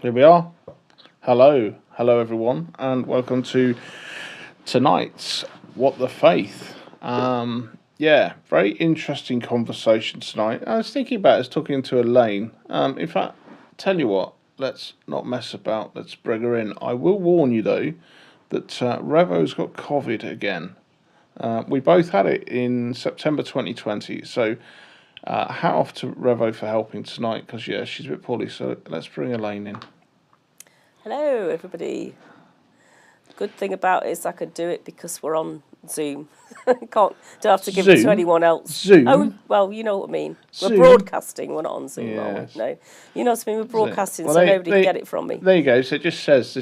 Here we are. Hello everyone, and welcome to tonight's What the Faith. Very interesting conversation tonight. I was thinking about us talking to Elaine. In fact, tell you what, let's not mess about. Let's bring her in. I will warn you though that Revo's got COVID again. We both had it in September 2020. So hat off to Revo for helping tonight because she's a bit poorly. So let's bring Elaine in. Hello, everybody. Good thing about it is I could do it because we're on Zoom. Don't have to give it to anyone else. Zoom? Oh, well, you know what I mean. Zoom? We're broadcasting, we're not on Zoom, Yes. are we? No. You know what I mean, we're broadcasting, well, nobody can get it from me. There you go. So it just says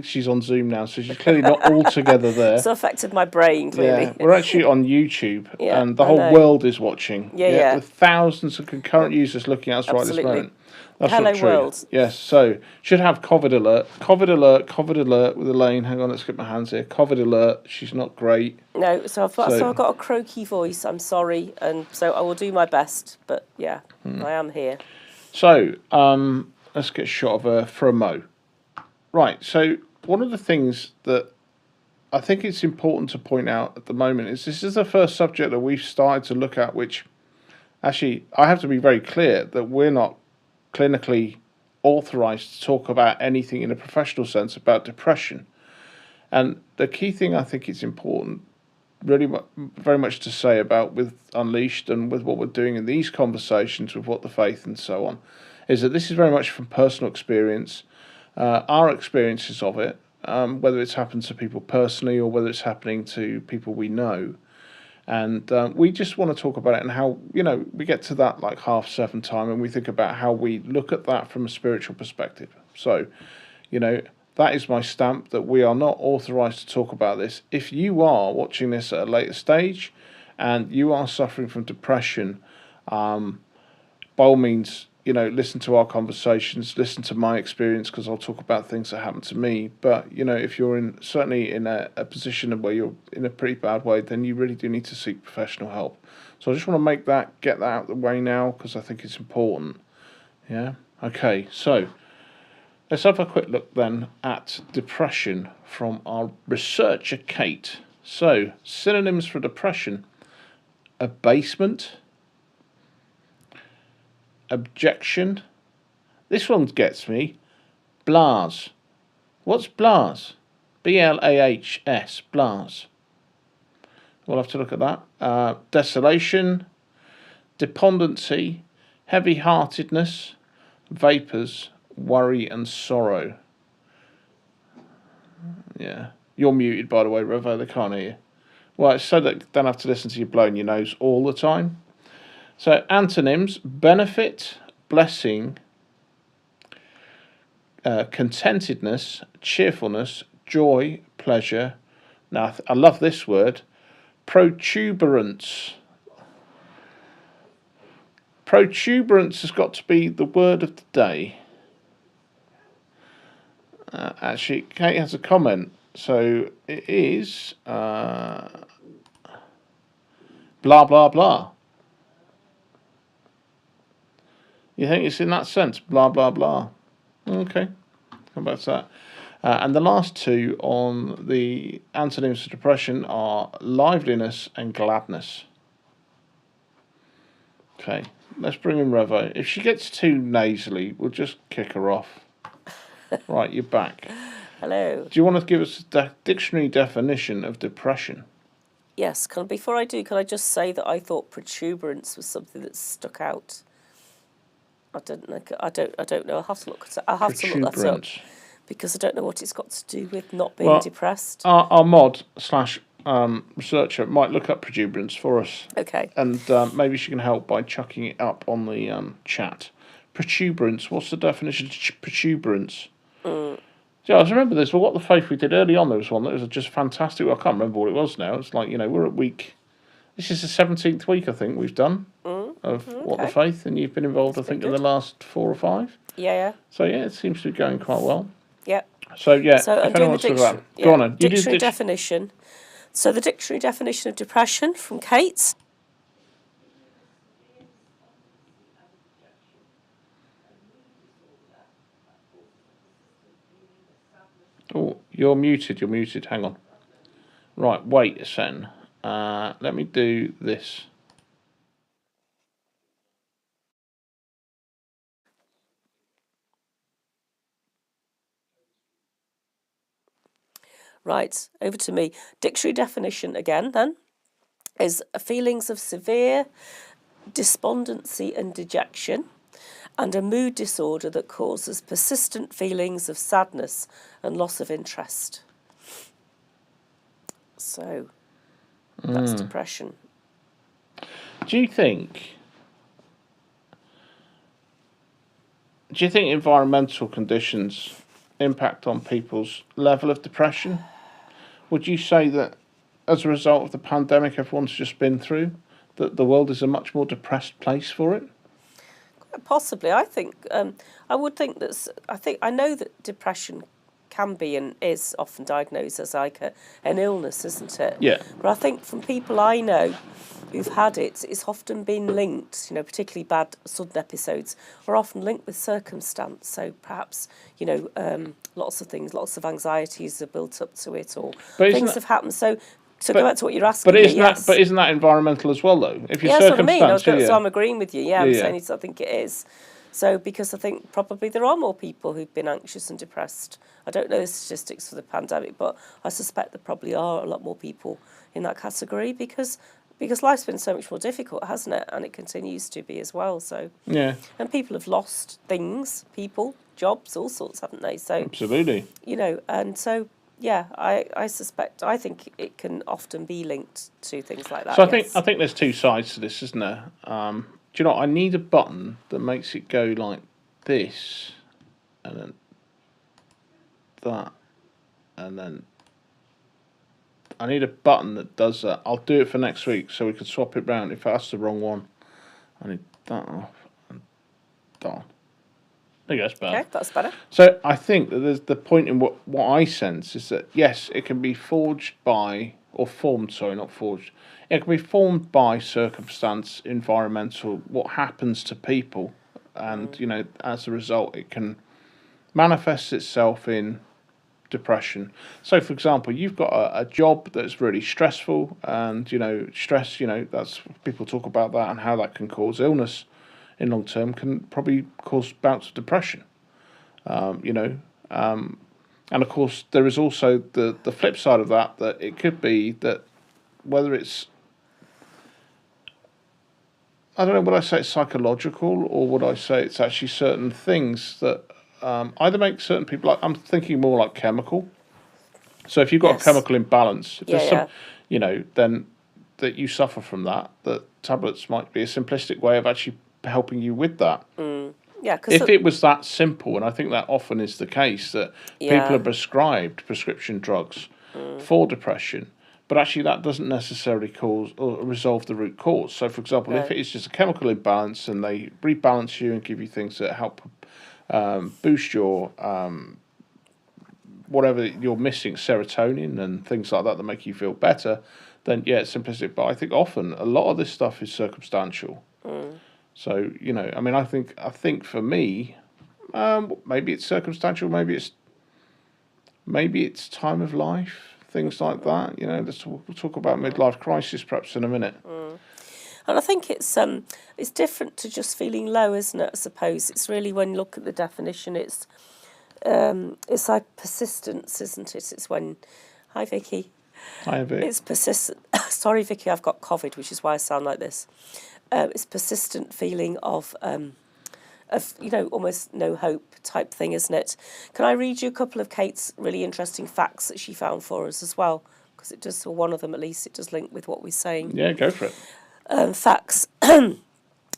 she's on Zoom now, so she's clearly not all together there. So affected my brain, clearly. Yeah, we're actually on YouTube, Yeah, and the whole world is watching. Yeah. With thousands of concurrent users looking at us right this moment. That's Hello, not true. world. Yes, so should have COVID alert. COVID alert with Elaine. Hang on, let's get my hands here. COVID alert. She's not great. No, so I've got a croaky voice. I'm sorry, and so I will do my best. But yeah, I am here. So let's get a shot of her for a mo. Right. So one of the things that I think it's important to point out at the moment is this is the first subject that we've started to look at, which actually I have to be very clear that we're not clinically authorized to talk about anything in a professional sense about depression. And the key thing I think it's important, really very much to say about with Unleashed and with what we're doing in these conversations with What the Faith and so on, is that this is very much from personal experience, our experiences of it, whether it's happened to people personally or whether it's happening to people we know. And we just want to talk about it and how, we get to that like 7:30 time and we think about how we look at that from a spiritual perspective. So, that is my stamp that we are not authorized to talk about this. If you are watching this at a later stage and you are suffering from depression, by all means, listen to our conversations, listen to my experience because I'll talk about things that happened to me. But, if you're certainly in a position where you're in a pretty bad way, then you really do need to seek professional help. So I just want to get that out of the way now because I think it's important. Yeah? Okay, so let's have a quick look then at depression from our researcher, Kate. So, synonyms for depression: abasement, objection. This one gets me. Blahs. What's blahs? B-L-A-H-S. Blahs. We'll have to look at that. Desolation, despondency, heavy-heartedness, vapours, worry and sorrow. Yeah. You're muted, by the way, Revo. They can't hear you. Well, it's so that you don't have to listen to you blowing your nose all the time. So antonyms: benefit, blessing, contentedness, cheerfulness, joy, pleasure. Now, I love this word, protuberance. Protuberance has got to be the word of the day. Actually, Kate has a comment. So it is blah, blah, blah. You think it's in that sense? Blah, blah, blah. Okay. Come back to that. And the last two on the antonyms for depression are liveliness and gladness. Okay. Let's bring in Revo. If she gets too nasally, we'll just kick her off. Right, you're back. Hello. Do you want to give us a dictionary definition of depression? Yes. Before I do, can I just say that I thought protuberance was something that stuck out. I don't know. I'll have to look that up because I don't know what it's got to do with not being depressed. Our mod / researcher might look up protuberance for us. Okay. And maybe she can help by chucking it up on the chat. Protuberance. What's the definition of protuberance? Yeah, I remember this. Well, What the Faith we did early on, there was one that was just fantastic. Well, I can't remember what it was now. It's like, we're at week. This is the 17th week, I think, we've done of What the Faith, and you've been involved, I think, in the last 4 or 5. Yeah. So, it seems to be going quite well. Yeah. So, So I'm doing the dictionary. Go on, then. Dictionary definition. So the dictionary definition of depression from Kate. Oh, you're muted. You're muted. Hang on. Right, wait a second. Let me do this. Right, over to me. Dictionary definition again, then, is feelings of severe despondency and dejection, and a mood disorder that causes persistent feelings of sadness and loss of interest. So, that's depression. Do you think environmental conditions impact on people's level of depression? Would you say that as a result of the pandemic everyone's just been through, that the world is a much more depressed place for it? Possibly, I think. I would think that. I know that depression can be and is often diagnosed as like an illness, isn't it? Yeah. But I think from people I know who've had it, it's often been linked. Particularly bad sudden episodes are often linked with circumstance. So perhaps lots of things, lots of anxieties are built up to it, or things have happened. So go back to what you're asking me. Yes. But isn't that environmental as well, though? If your that's what I mean. circumstance, So I'm agreeing with you. Yeah, I'm saying I think it is. So because I think probably there are more people who've been anxious and depressed. I don't know the statistics for the pandemic, but I suspect there probably are a lot more people in that category because life's been so much more difficult, hasn't it? And it continues to be as well. So yeah. And people have lost things, people, jobs, all sorts, haven't they? So absolutely. And so. Yeah, I think it can often be linked to things like that. So I think there's two sides to this, isn't there? Do you know, I need a button that makes it go like this, and then that, and then I need a button that does that. I'll do it for next week so we can swap it round. If that's the wrong one, I need that off and that on. There you go, that's better. Okay, that's better. So I think that there's the point in what I sense is that, yes, it can be forged by, or formed, sorry, not forged. It can be formed by circumstance, environmental, what happens to people. And, as a result, it can manifest itself in depression. So, for example, you've got a job that's really stressful and, stress, that's, people talk about that and how that can cause illness in long term, can probably cause bouts of depression. And of course there is also the flip side of that it could be that whether it's, I don't know, would I say it's psychological or would I say it's actually certain things that either make certain people, like I'm thinking more like chemical. So if you've got a chemical imbalance, if there's some, then that you suffer from that tablets might be a simplistic way of actually helping you with that. Yeah, if it was that simple, and I think that often is the case, that people are prescribed prescription drugs for depression, but actually that doesn't necessarily cause or resolve the root cause. So, for example, if it is just a chemical imbalance and they rebalance you and give you things that help boost your whatever you're missing, serotonin and things like that make you feel better, then it's simplistic. But I think often a lot of this stuff is circumstantial. So, I think for me, maybe it's circumstantial, maybe it's time of life, things like that. We'll talk about midlife crisis perhaps in a minute. And I think it's different to just feeling low, isn't it? I suppose it's really, when you look at the definition, it's like persistence, isn't it? It's when, hi Vicky. Hi Vicky. It's persistent. Sorry, Vicky, I've got COVID, which is why I sound like this. It's persistent feeling of almost no hope type thing, isn't it? Can I read you a couple of Kate's really interesting facts that she found for us as well? Because it does, or one of them at least, it does link with what we're saying. Yeah, go for it. Facts.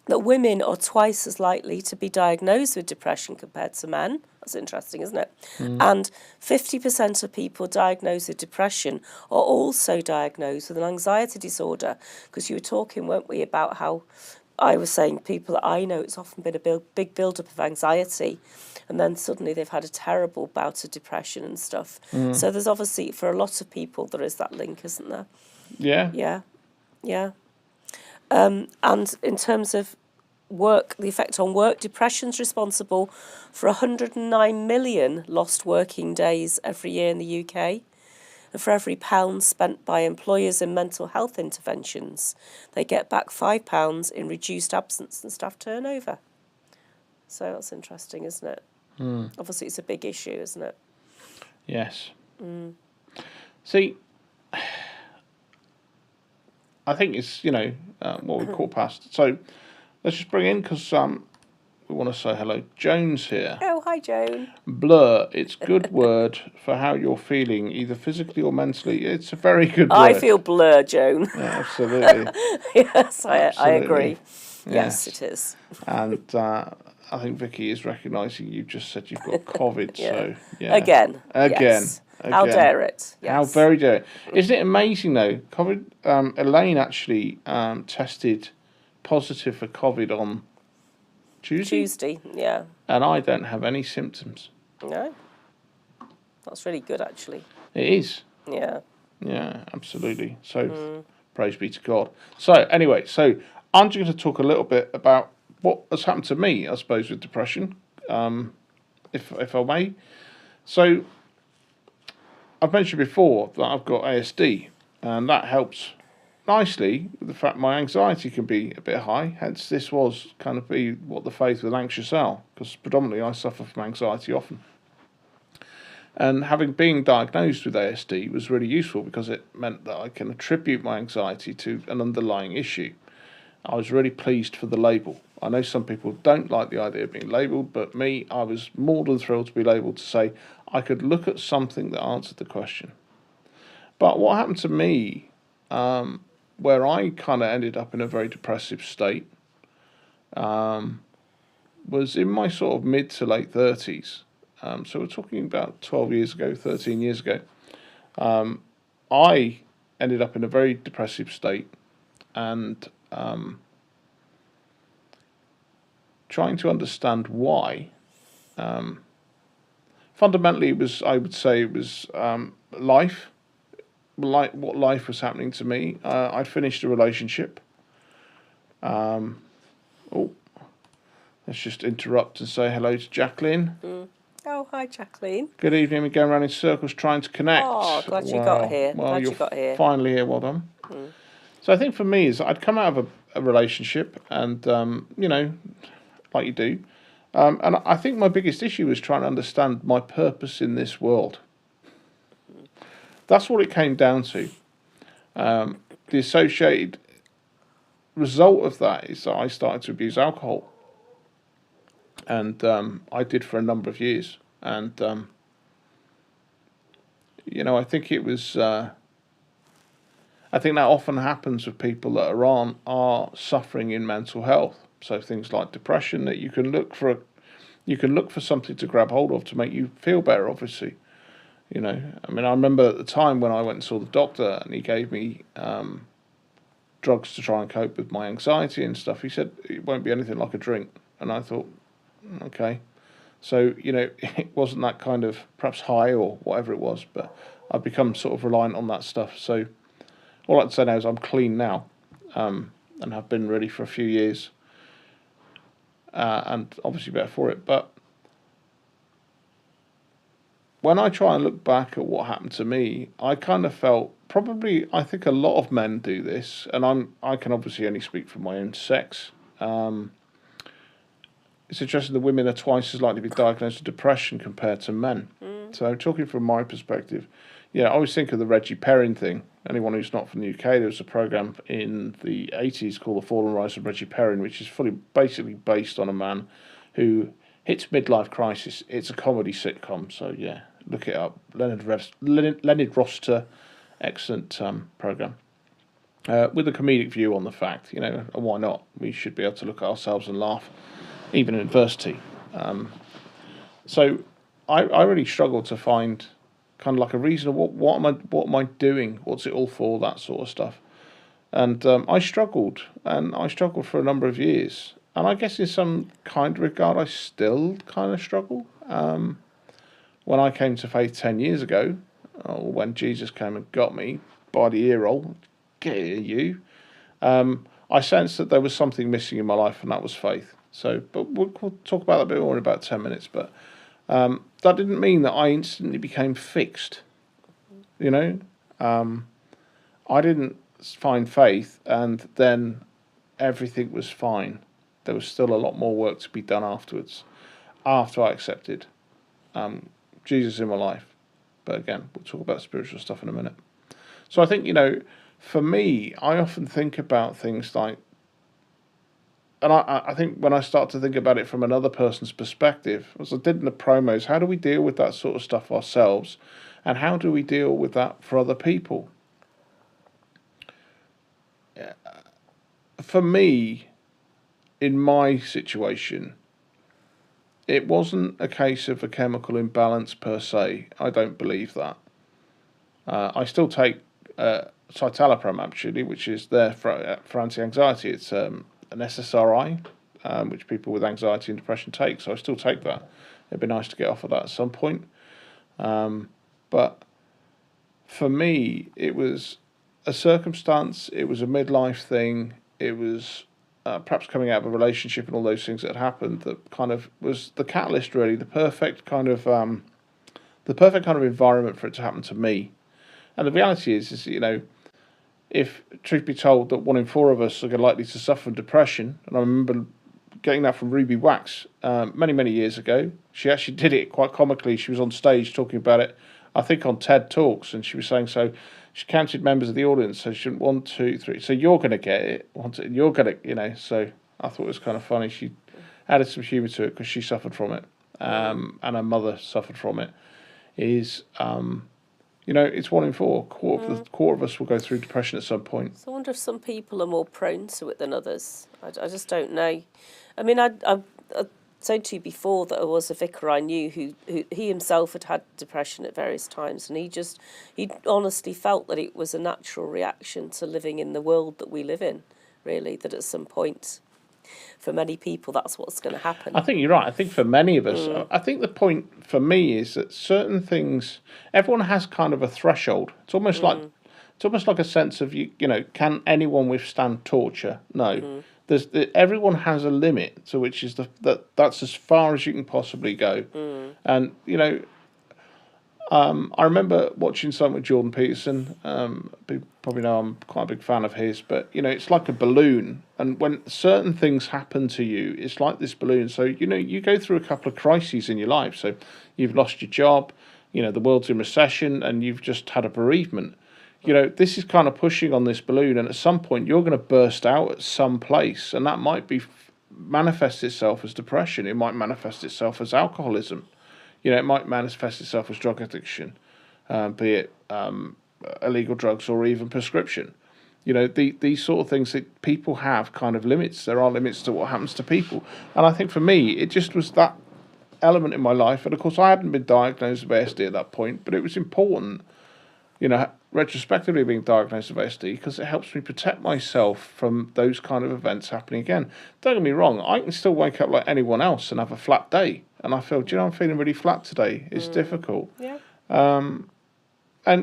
That women are twice as likely to be diagnosed with depression compared to men. That's interesting, isn't it? And 50% of people diagnosed with depression are also diagnosed with an anxiety disorder. Because you were talking, weren't we, about how I was saying people that I know, it's often been a big build-up of anxiety, and then suddenly they've had a terrible bout of depression and stuff. So there's obviously, for a lot of people, there is that link, isn't there? Yeah. Yeah. And in terms of the effect on work. Depression's responsible for 109 million lost working days every year in the UK. And for every £1 spent by employers in mental health interventions, they get back £5 in reduced absence and staff turnover. So that's interesting, isn't it? Obviously, it's a big issue, isn't it? Yes. See, I think it's, what we call past. So let's just bring in, because we want to say hello. Joan's here. Oh, hi, Joan. Blur, it's good word for how you're feeling, either physically or mentally. It's a very good word. I feel blur, Joan. Yeah, absolutely. Yes, I agree. Yes. Yes, it is. And I think Vicky is recognising you just said you've got COVID. Yeah. So, yeah. Again. Yes. How dare it? Yes. How very dare it. Isn't it amazing, though? COVID. Elaine actually tested positive for COVID on Tuesday. Yeah. And I don't have any symptoms. No. That's really good, actually. It is. Yeah. Yeah, absolutely. So, praise be to God. So, anyway, I'm just going to talk a little bit about what has happened to me, I suppose, with depression, if I may. So, I've mentioned before that I've got ASD, and that helps nicely with the fact my anxiety can be a bit high. Hence, this was kind of be what the faith with anxious L, because predominantly I suffer from anxiety often. And having been diagnosed with ASD was really useful because it meant that I can attribute my anxiety to an underlying issue. I was really pleased for the label. I know some people don't like the idea of being labelled, but me, I was more than thrilled to be labelled to say I could look at something that answered the question. But what happened to me, where I kind of ended up in a very depressive state, was in my sort of mid to late 30s. So we're talking about 12 years ago, 13 years ago. I ended up in a very depressive state and trying to understand why. Fundamentally, I would say it was life, like what life was happening to me. I'd finished a relationship. Let's just interrupt and say hello to Jacqueline. Oh, hi, Jacqueline. Good evening. We're going around in circles trying to connect. Oh, glad you got here. Well, glad you got here. Finally here. Well done. So I think for me is I'd come out of a relationship and, like you do. And I think my biggest issue was trying to understand my purpose in this world. That's what it came down to. The associated result of that is that I started to abuse alcohol. And I did for a number of years. And, I think it was... I think that often happens with people that are suffering in mental health. So things like depression, that you can look for something to grab hold of to make you feel better. Obviously, I remember at the time when I went and saw the doctor and he gave me drugs to try and cope with my anxiety and stuff. He said it won't be anything like a drink, and I thought, okay. So it wasn't that kind of perhaps high or whatever it was, but I've become sort of reliant on that stuff. So all I can say now is I'm clean now, and have been really for a few years, and obviously better for it. But when I try and look back at what happened to me, I kind of felt probably, I think a lot of men do this, and I can obviously only speak for my own sex. It's interesting that women are twice as likely to be diagnosed with depression compared to men. So talking from my perspective, I always think of the Reggie Perrin thing. Anyone who's not from the UK, there was a programme in the 80s called The Fall and Rise of Reggie Perrin, which is basically based on a man who hits midlife crisis. It's a comedy sitcom, so yeah, look it up. Leonard Rossiter, excellent programme. With a comedic view on the fact, why not? We should be able to look at ourselves and laugh, even in adversity. So I really struggled to find kind of like a reason of what am I doing? What's it all for? That sort of stuff. And I struggled for a number of years. And I guess in some kind of regard, I still kind of struggle. When I came to faith 10 years ago, or when Jesus came and got me by the ear roll, get you, I I sensed that there was something missing in my life, and that was faith. So, but we'll talk about that a bit more in about 10 minutes. But that didn't mean that I instantly became fixed. You know, I didn't find faith, and then everything was fine. There was still a lot more work to be done afterwards, after I accepted Jesus in my life. But again, we'll talk about spiritual stuff in a minute. So I think, for me, I often think about things like, and I think when I start to think about it from another person's perspective, as I did in the promos, how do we deal with that sort of stuff ourselves? And how do we deal with that for other people? For me, in my situation, it wasn't a case of a chemical imbalance per se. I don't believe that. I still take citalopram, actually, which is there for anti-anxiety. It's an SSRI, which people with anxiety and depression take. So I still take that. It'd be nice to get off of that at some point. But for me, it was a circumstance. It was a midlife thing. It was perhaps coming out of a relationship and all those things that had happened that kind of was the catalyst, really, the perfect kind of environment for it to happen to me. And the reality is if truth be told that 1 in 4 of us are likely to suffer from depression, and I remember getting that from Ruby Wax many, many years ago. She actually did it quite comically. She was on stage talking about it, I think on TED Talks, and she was saying, so she counted members of the audience, so she went 1, 2, 3, so you're going to get it, you're going to, so I thought it was kind of funny. She added some humour to it because she suffered from it, and her mother suffered from it, it's 1 in 4. Quarter of us will go through depression at some point. So I wonder if some people are more prone to it than others. I just don't know. I mean, I said to you before that I was a vicar I knew who he himself had depression at various times, and he honestly felt that it was a natural reaction to living in the world that we live in, really, that at some point, for many people, that's what's going to happen. I think you're right. I think for many of us, I think the point for me is that certain things, everyone has kind of a threshold. It's almost like a sense of can anyone withstand torture? No. Everyone has a limit to which is that's as far as you can possibly go. And I remember watching something with Jordan Peterson. People probably know I'm quite a big fan of his, but it's like a balloon, and when certain things happen to you, it's like this balloon. So you go through a couple of crises in your life. So you've lost your job, the world's in recession, and you've just had a bereavement. This is kind of pushing on this balloon, and at some point you're going to burst out at some place, and that might manifest itself as depression. It might manifest itself as alcoholism. It might manifest itself as drug addiction, be it illegal drugs or even prescription. These sort of things that people have kind of limits. There are limits to what happens to people. And I think for me, it just was that element in my life. And of course, I hadn't been diagnosed with ASD at that point, but it was important, retrospectively being diagnosed with ASD, because it helps me protect myself from those kind of events happening again. Don't get me wrong, I can still wake up like anyone else and have a flat day. And I feel, I'm feeling really flat today. It's difficult. Yeah. And,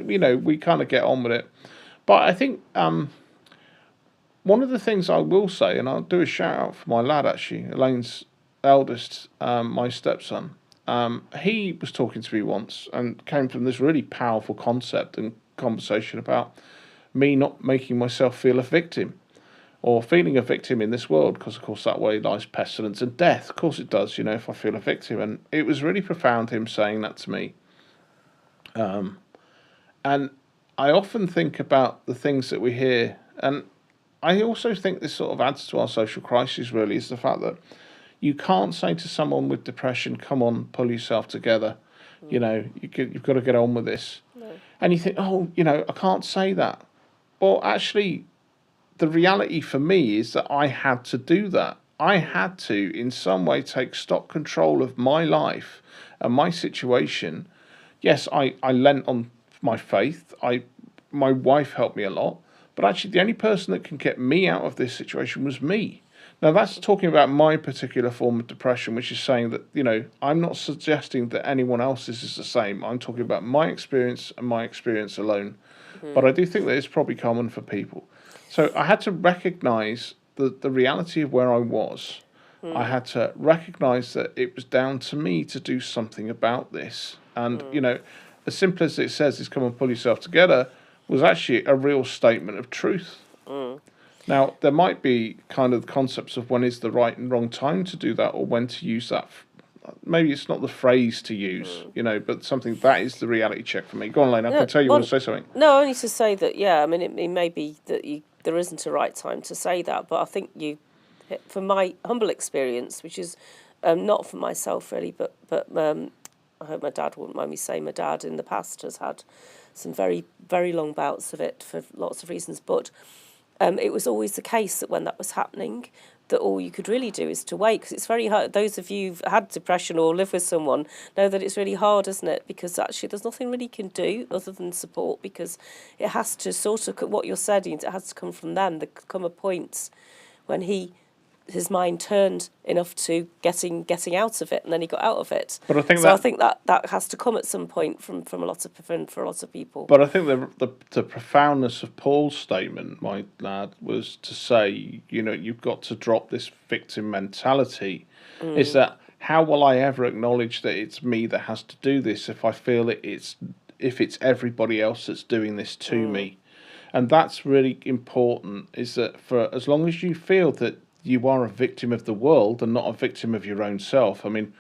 we kind of get on with it. But I think one of the things I will say, and I'll do a shout out for my lad, actually, Elaine's eldest, my stepson. He was talking to me once and came from this really powerful concept and conversation about me not making myself feel a victim or feeling a victim in this world, because of course that way lies pestilence and death. Of course it does, if I feel a victim. And it was really profound, him saying that to me. And I often think about the things that we hear, and I also think this sort of adds to our social crisis, really, is the fact that you can't say to someone with depression, come on, pull yourself together. You've got to get on with this. No. And you think, I can't say that. Well, actually, the reality for me is that I had to do that. I had to, in some way, take stock control of my life and my situation. Yes, I lent on my faith. My wife helped me a lot. But actually, the only person that can get me out of this situation was me. Now, that's talking about my particular form of depression, which is saying that, I'm not suggesting that anyone else's is the same. I'm talking about my experience and my experience alone. But I do think that it's probably common for people. So I had to recognise the reality of where I was. I had to recognise that it was down to me to do something about this. And, as simple as it says, is come and pull yourself together, was actually a real statement of truth. Now, there might be kind of concepts of when is the right and wrong time to do that, or when to use that. Maybe it's not the phrase to use, but something that is the reality check for me. Go on, Elaine, I can tell you want to say something. No, only to say that, I mean, it may be that there isn't a right time to say that, but I think from my humble experience, which is not for myself really, but I hope my dad wouldn't mind me saying, my dad in the past has had some very, very long bouts of it for lots of reasons, but it was always the case that when that was happening, that all you could really do is to wait, because it's very hard. Those of you who've had depression or live with someone know that it's really hard, isn't it? Because actually there's nothing really you can do other than support, because it has to sort of, what you're saying, it has to come from them. There come a point when his mind turned enough to getting out of it, and then he got out of it. But I think I think that has to come at some point for a lot of people. But I think the profoundness of Paul's statement, my lad, was to say, you've got to drop this victim mentality. Is that how will I ever acknowledge that it's me that has to do this if I feel if it's everybody else that's doing this to me? And that's really important, is that for as long as you feel that you are a victim of the world and not a victim of your own self. I mean,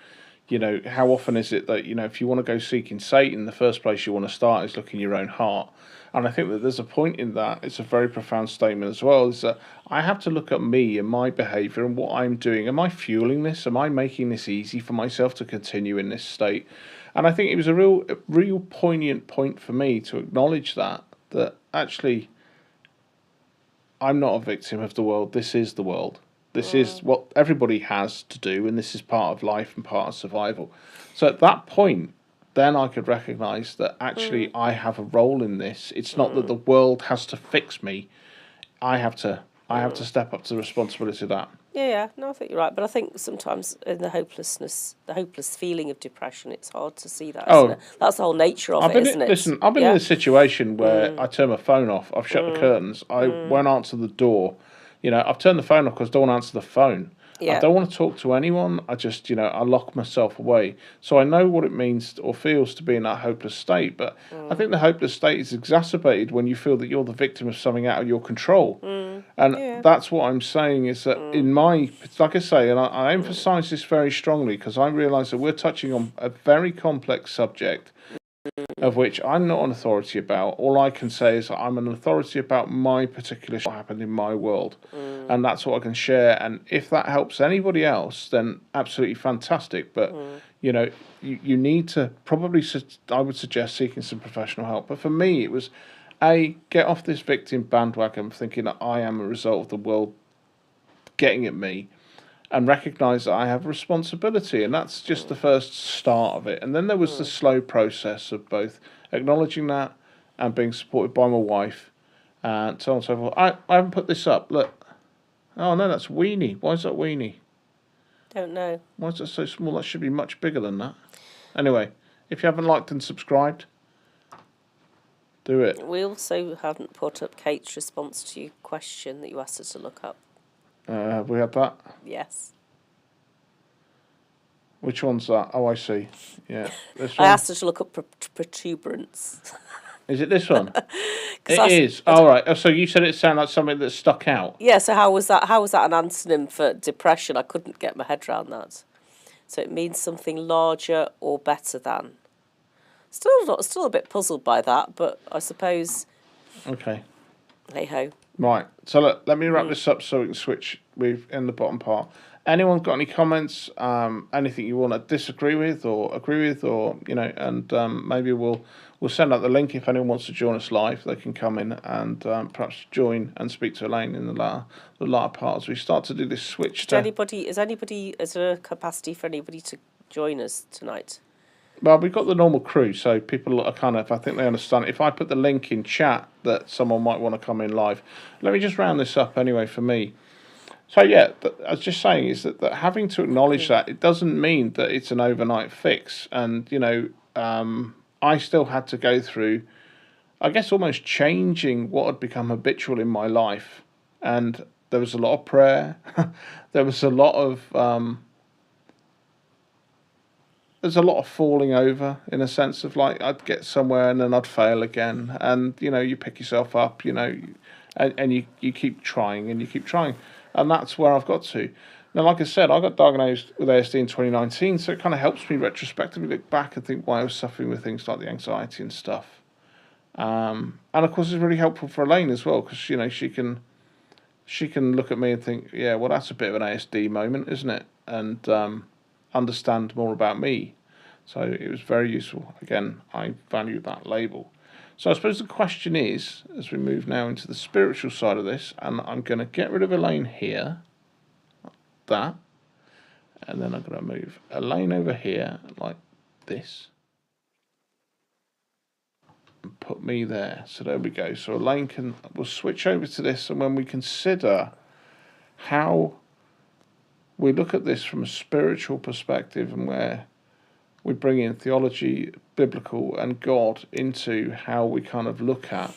how often is it that, if you want to go seeking Satan, the first place you want to start is look in your own heart. And I think that there's a point in that. It's a very profound statement as well, is that I have to look at me and my behaviour and what I'm doing. Am I fueling this? Am I making this easy for myself to continue in this state? And I think it was a real poignant point for me to acknowledge that actually I'm not a victim of the world. This is the world. This is what everybody has to do, and this is part of life and part of survival. So at that point, then I could recognise that actually I have a role in this. It's not that the world has to fix me. I have to step up to the responsibility of that. Yeah, no, I think you're right. But I think sometimes in the hopeless feeling of depression, it's hard to see that. Isn't it? That's the whole nature of it, isn't it? Listen, I've been in a situation where I turn my phone off. I've shut the curtains. I won't answer the door. I've turned the phone off because I don't want to answer the phone. I don't want to talk to anyone. I just, I lock myself away. So I know what it means or feels to be in that hopeless state. But I think the hopeless state is exacerbated when you feel that you're the victim of something out of your control. And that's what I'm saying is that like I say, and I emphasise this very strongly because I realise that we're touching on a very complex subject of which I'm not an authority about. All I can say is I'm an authority about my particular what happened in my world. And that's what I can share. And if that helps anybody else, then absolutely fantastic. But, you need to probably, I would suggest seeking some professional help. But for me, it was, get off this victim bandwagon thinking that I am a result of the world getting at me, and recognise that I have a responsibility, and that's just the first start of it. And then there was the slow process of both acknowledging that and being supported by my wife, and so on and so forth. I haven't put this up. Look, oh no, that's weenie. Why is that weenie? Don't know. Why is that so small? That should be much bigger than that. Anyway, if you haven't liked and subscribed, do it. We also haven't put up Kate's response to your question that you asked us to look up. We had that? Yes. Which one's that? Oh, I see. Yeah. This one? I asked her to look up protuberance. Is it this one? It is. All right. Oh, so you said it sounded like something that stuck out. Yeah, so how was that an antonym for depression? I couldn't get my head around that. So it means something larger or better than. Still a bit puzzled by that, but I suppose... Okay. Hey-ho. Right, so look, let me wrap this up so we can switch in the bottom part. Anyone got any comments, anything you want to disagree with or agree with, or, and maybe we'll send out the link if anyone wants to join us live. They can come in and perhaps join and speak to Elaine in the latter part as we start to do this switch. Is there a capacity for anybody to join us tonight? Well, we've got the normal crew, so people are I think they understand. If I put the link in chat that someone might want to come in live. Let me just round this up anyway for me. So, I was just saying is that having to acknowledge that, it doesn't mean that it's an overnight fix. And, I still had to go through, I guess, almost changing what had become habitual in my life. And There was a lot of prayer. There was a lot of there's a lot of falling over, in a sense of like I'd get somewhere and then I'd fail again, and you pick yourself up, and you keep trying and you keep trying, and that's where I've got to. Now, like I said, I got diagnosed with ASD in 2019, so it kind of helps me retrospectively look back and think why I was suffering with things like the anxiety and stuff. And of course, it's really helpful for Elaine as well, because she can look at me and think, yeah, well, that's a bit of an ASD moment, isn't it? And understand more about me. So it was very useful. Again, I value that label. So I suppose the question is, as we move now into the spiritual side of this, and I'm going to get rid of Elaine here, that, and then I'm going to move Elaine over here like this, and put me there. So there we go. So Elaine we'll switch over to this, and when we consider how we look at this from a spiritual perspective, and where we bring in theology, biblical, and God into how we kind of look at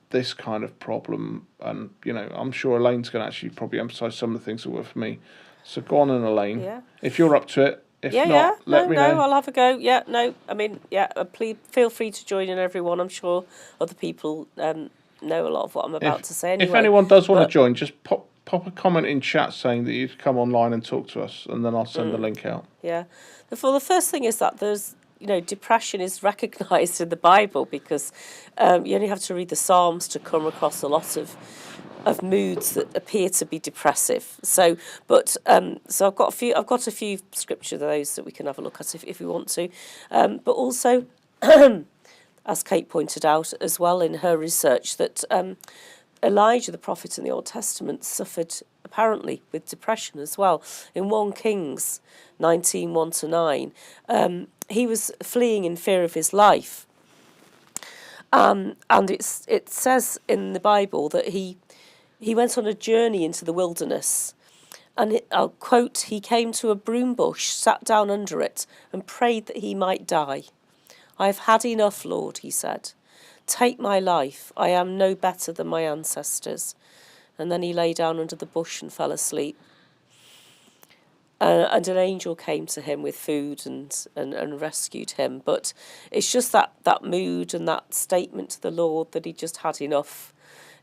this kind of problem. And, I'm sure Elaine's going to actually probably emphasise some of the things that were for me. So go on, and Elaine. Yeah. If you're up to it. If not, let me know. I'll have a go. Yeah, no, I mean, please feel free to join in, everyone. I'm sure other people know a lot of what I'm about to say anyway. If anyone does want to join, just pop a comment in chat saying that you'd come online and talk to us, and then I'll send the link out. Yeah. Well, the first thing is that there's, depression is recognised in the Bible, because you only have to read the Psalms to come across a lot of moods that appear to be depressive. So I've got a few scripture those that we can have a look at if we want to, but also, as Kate pointed out as well in her research, that Elijah the prophet in the Old Testament suffered apparently with depression as well. In 1 Kings 19, 1-9, he was fleeing in fear of his life, and it says in the Bible that he went on a journey into the wilderness, and I'll quote, he came to a broom bush, sat down under it, and prayed that he might die. I have had enough, Lord, he said. Take my life. I am no better than my ancestors. And then he lay down under the bush and fell asleep. And an angel came to him with food and rescued him. But it's just that mood and that statement to the Lord that he just had enough.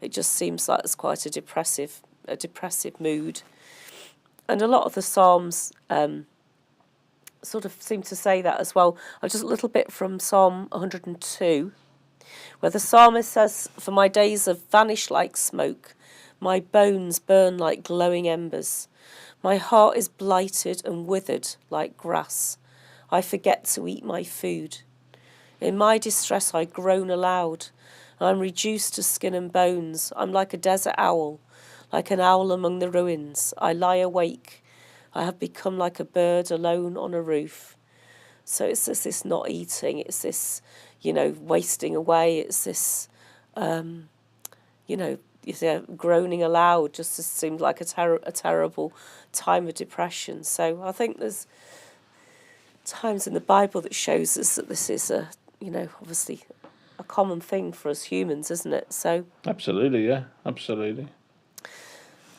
It just seems like it's quite a depressive mood. And a lot of the Psalms sort of seem to say that as well. Just a little bit from Psalm 102, where the psalmist says, "For my days have vanished like smoke, my bones burn like glowing embers. My heart is blighted and withered like grass. I forget to eat my food. In my distress I groan aloud. I'm reduced to skin and bones. I'm like a desert owl, like an owl among the ruins. I lie awake. I have become like a bird alone on a roof." So it's just this not eating. It's this, wasting away. It's this, groaning aloud. Just seems like a terrible time of depression. So I think there's times in the Bible that shows us that this is obviously a common thing for us humans, isn't it? So absolutely, yeah, absolutely.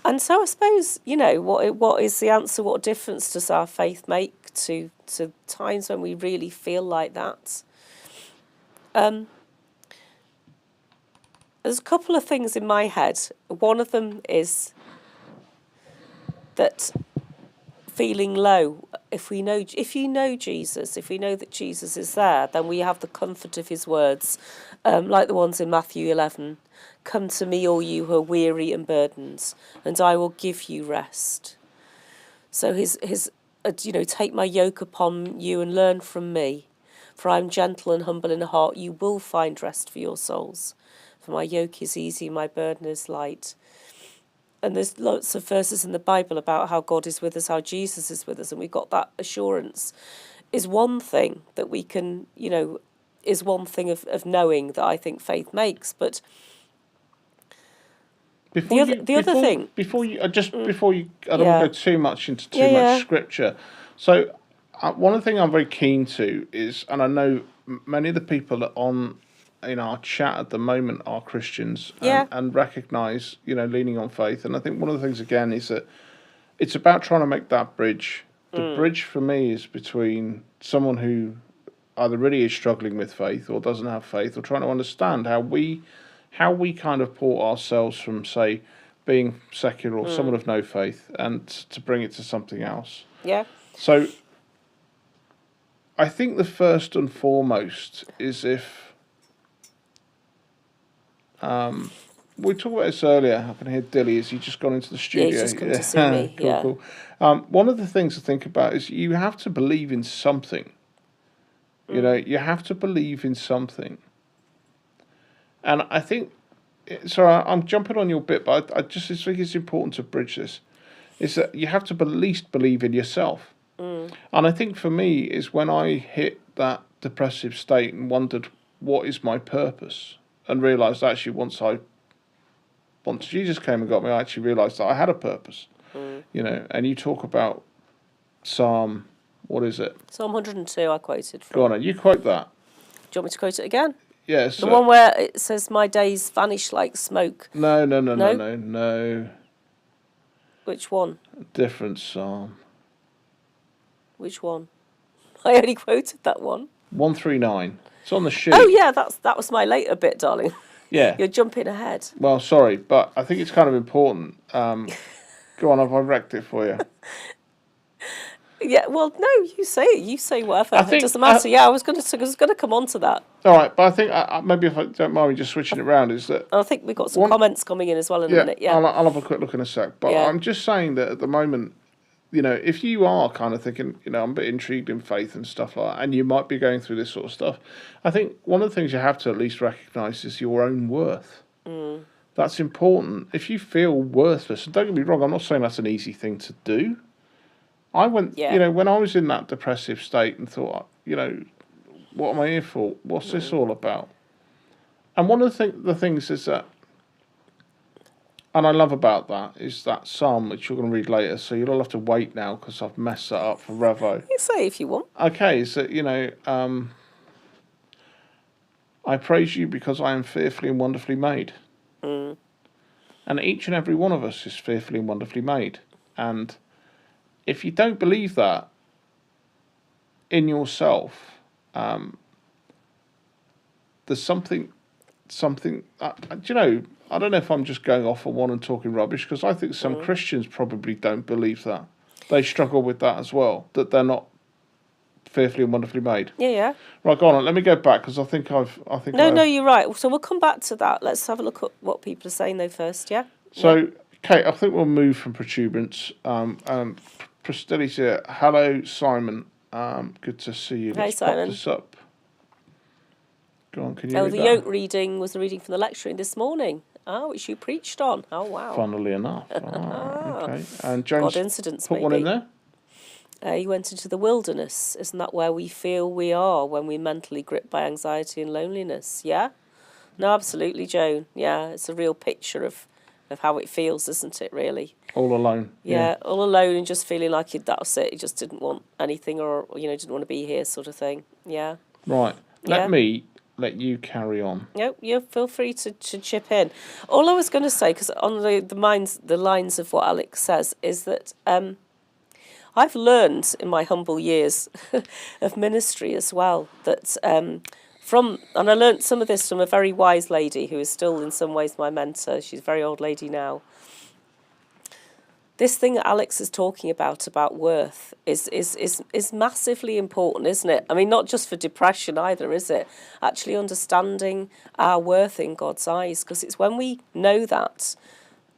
And so I suppose, what is the answer? What difference does our faith make to times when we really feel like that? There's a couple of things in my head. One of them is that feeling low, if you know Jesus, if we know that Jesus is there, then we have the comfort of his words, like the ones in Matthew 11. Come to me, all you who are weary and burdened, and I will give you rest. So his take my yoke upon you and learn from me, for I am gentle and humble in heart. You will find rest for your souls. For my yoke is easy, my burden is light. And there's lots of verses in the Bible about how God is with us, how Jesus is with us, and we've got that assurance. Is one thing that we can, is one thing of knowing that I think faith makes, but before you, I don't want to go too much into much scripture. So one of the things I'm very keen to is, and I know many of the people on in our chat at the moment are Christians Yeah. and recognise, leaning on faith. And I think one of the things, again, is that it's about trying to make that bridge. The bridge for me is between someone who either really is struggling with faith or doesn't have faith, or trying to understand how we kind of port ourselves from, say, being secular or someone of no faith, and to bring it to something else. Yeah. So I think the first and foremost is if we talked about this earlier. I can hear Dilly as he just gone into the studio. Yeah, he's just come to see me. Cool. One of the things to think about is you have to believe in something. You have to believe in something. And I think, I'm jumping on your bit, but I just think it's important to bridge this. Is that you have to at least believe in yourself. And I think for me is when I hit that depressive state and wondered, what is my purpose? And realised actually once Jesus came and got me, I actually realised that I had a purpose. And you talk about Psalm, what is it? Psalm 102 I quoted from. Go on, you quote that. Do you want me to quote it again? Yes. The one where it says, my days vanish like smoke. No. Which one? A different Psalm. Which one? I only quoted that one. 139. It's on the sheet. Oh, yeah, that was my later bit, darling. Yeah. You're jumping ahead. Well, sorry, but I think it's kind of important. Go on, I've wrecked it for you. Yeah, well, no, you say it. You say whatever. It doesn't matter. I was going to come on to that. All right, but I think maybe if I don't mind me just switching it around, is that... I think we've got some comments coming in as well in a minute. Yeah, I'll have a quick look in a sec. But I'm just saying that at the moment, if you are kind of thinking, I'm a bit intrigued in faith and stuff like that, and you might be going through this sort of stuff, I think one of the things you have to at least recognise is your own worth. That's important. If you feel worthless, and don't get me wrong, I'm not saying that's an easy thing to do. I went, when I was in that depressive state and thought, what am I here for? What's this all about? And one of the things is that, and I love about that, is that psalm, which you're going to read later, so you'll all have to wait now because I've messed that up for Revo. You say if you want. Okay, so, I praise you because I am fearfully and wonderfully made. And each and every one of us is fearfully and wonderfully made. And if you don't believe that in yourself, there's something. I don't know if I'm just going off on one and talking rubbish, because I think some Christians probably don't believe that. They struggle with that as well, that they're not fearfully and wonderfully made. Yeah. Right, go on. Let me go back because I think No, you're right. So we'll come back to that. Let's have a look at what people are saying though first. Yeah. So, Kate, I think we'll move from protuberance. Pristilli's here. Hello, Simon. Good to see you. Hey, Simon. Pop this up. Go on, can you read the that? yoke reading was the reading from the lecturing this morning. Which you preached on. Oh, wow. Funnily enough. Okay. And James, God incidents, put one in there? You went into the wilderness. Isn't that where we feel we are when we're mentally gripped by anxiety and loneliness? Yeah? No, absolutely, Joan. Yeah, it's a real picture of how it feels, isn't it, really? All alone. Yeah, all alone and just feeling like that's it. You just didn't want anything or, didn't want to be here sort of thing. Yeah. Right. Let me let you carry on. No, you feel free to chip in. All I was going to say, because on the lines of what Alex says, is that I've learned in my humble years of ministry as well that and I learnt some of this from a very wise lady who is still in some ways my mentor. She's a very old lady now. This thing that Alex is talking about worth is massively important, isn't it? I mean, not just for depression either, is it? Actually understanding our worth in God's eyes, because it's when we know that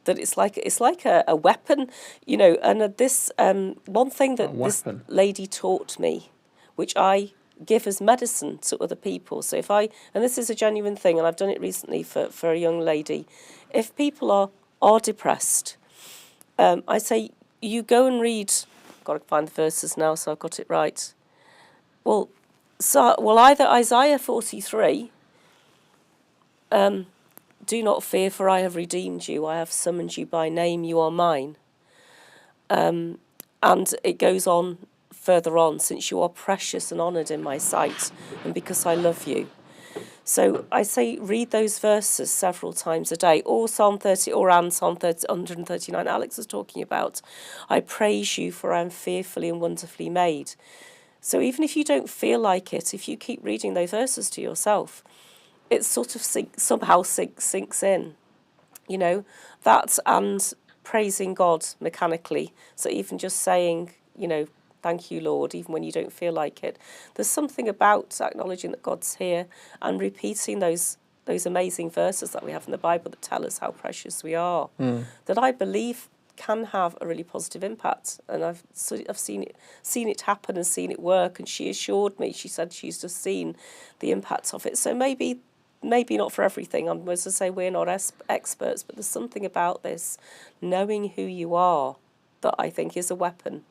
it's like a weapon, And this one thing that this lady taught me, which I give as medicine to other people. So and this is a genuine thing, and I've done it recently for a young lady. If people are depressed, I say, you go and read, I've got to find the verses now so I've got it right. Well, either Isaiah 43, do not fear, for I have redeemed you. I have summoned you by name. You are mine. And it goes on further on, since you are precious and honoured in my sight, and because I love you. So I say read those verses several times a day, or Psalm 30, and Psalm 30, 139 Alex is talking about. I praise you for I am fearfully and wonderfully made. So even if you don't feel like it, if you keep reading those verses to yourself, it sort of somehow sinks in, you know, that and praising God mechanically. So even just saying, you know, thank you, Lord, even when you don't feel like it. There's something about acknowledging that God's here and repeating those amazing verses that we have in the Bible that tell us how precious we are, that I believe can have a really positive impact. And I've seen it happen and seen it work. And she assured me, she said she's just seen the impact of it. So maybe not for everything. I'm going to say we're not experts, but there's something about this, knowing who you are, that I think is a weapon